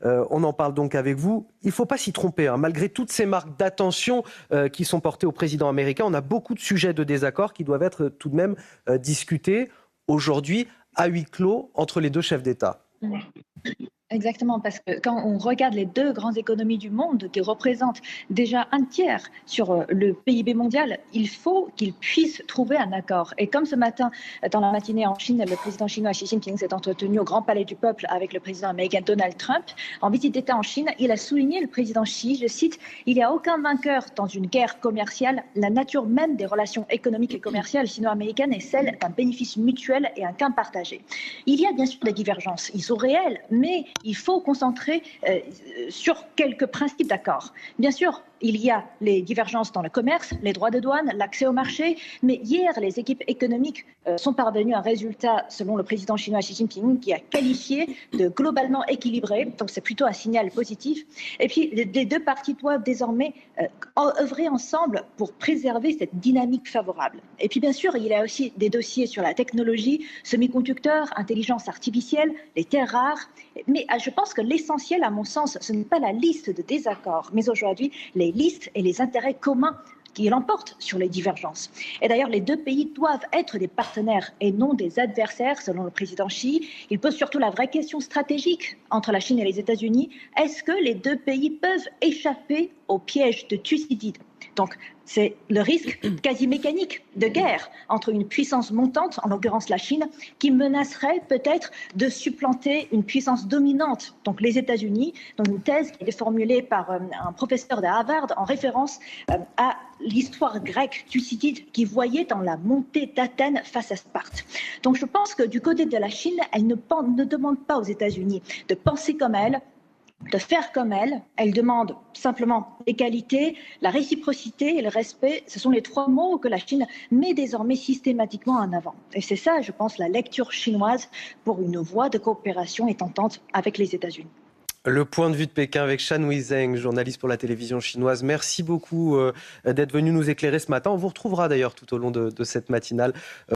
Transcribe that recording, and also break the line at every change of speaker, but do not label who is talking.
On en parle donc avec vous. Il ne faut pas s'y tromper, hein. Malgré toutes ces marques d'attention qui sont portées au président américain, on a beaucoup de sujets de désaccord qui doivent être tout de même discutés aujourd'hui à huis clos entre les deux chefs d'État.
Exactement, parce que quand on regarde les deux grandes économies du monde qui représentent déjà un tiers sur le PIB mondial, il faut qu'ils puissent trouver un accord. Et comme ce matin, dans la matinée en Chine, le président chinois Xi Jinping s'est entretenu au Grand Palais du Peuple avec le président américain Donald Trump, en visite d'État en Chine, il a souligné, le président Xi, je cite, « Il n'y a aucun vainqueur dans une guerre commerciale. La nature même des relations économiques et commerciales sino-américaines est celle d'un bénéfice mutuel et un gain partagé. » Il y a bien sûr des divergences, ils sont réels, mais il faut concentrer sur quelques principes d'accord. Bien sûr, il y a les divergences dans le commerce, les droits de douane, l'accès au marché, mais hier, les équipes économiques sont parvenues à un résultat, selon le président chinois Xi Jinping, qui a qualifié de globalement équilibré, donc c'est plutôt un signal positif. Et puis, les deux parties doivent désormais œuvrer ensemble pour préserver cette dynamique favorable. Et puis, bien sûr, il y a aussi des dossiers sur la technologie, semi-conducteurs, intelligence artificielle, les terres rares, mais je pense que l'essentiel, à mon sens, ce n'est pas la liste de désaccords, mais aujourd'hui, les listes et les intérêts communs qui l'emportent sur les divergences. Et d'ailleurs, les deux pays doivent être des partenaires et non des adversaires, selon le président Xi. Il pose surtout la vraie question stratégique entre la Chine et les États-Unis. Est-ce que les deux pays peuvent échapper au piège de Thucydide ? Donc, c'est le risque quasi mécanique de guerre entre une puissance montante, en l'occurrence la Chine, qui menacerait peut-être de supplanter une puissance dominante, donc les États-Unis, dans une thèse qui a été formulée par un professeur de Harvard en référence à l'histoire grecque Thucydide qui voyait dans la montée d'Athènes face à Sparte. Donc je pense que du côté de la Chine, elle ne demande pas aux États-Unis de penser comme elle, de faire comme elle demande simplement l'égalité, la réciprocité et le respect. Ce sont les trois mots que la Chine met désormais systématiquement en avant. Et c'est ça, je pense, la lecture chinoise pour une voie de coopération et d'entente avec les États-Unis.
Le point de vue de Pékin avec Shan Weizheng, journaliste pour la télévision chinoise. Merci beaucoup d'être venu nous éclairer ce matin. On vous retrouvera d'ailleurs tout au long de cette matinale.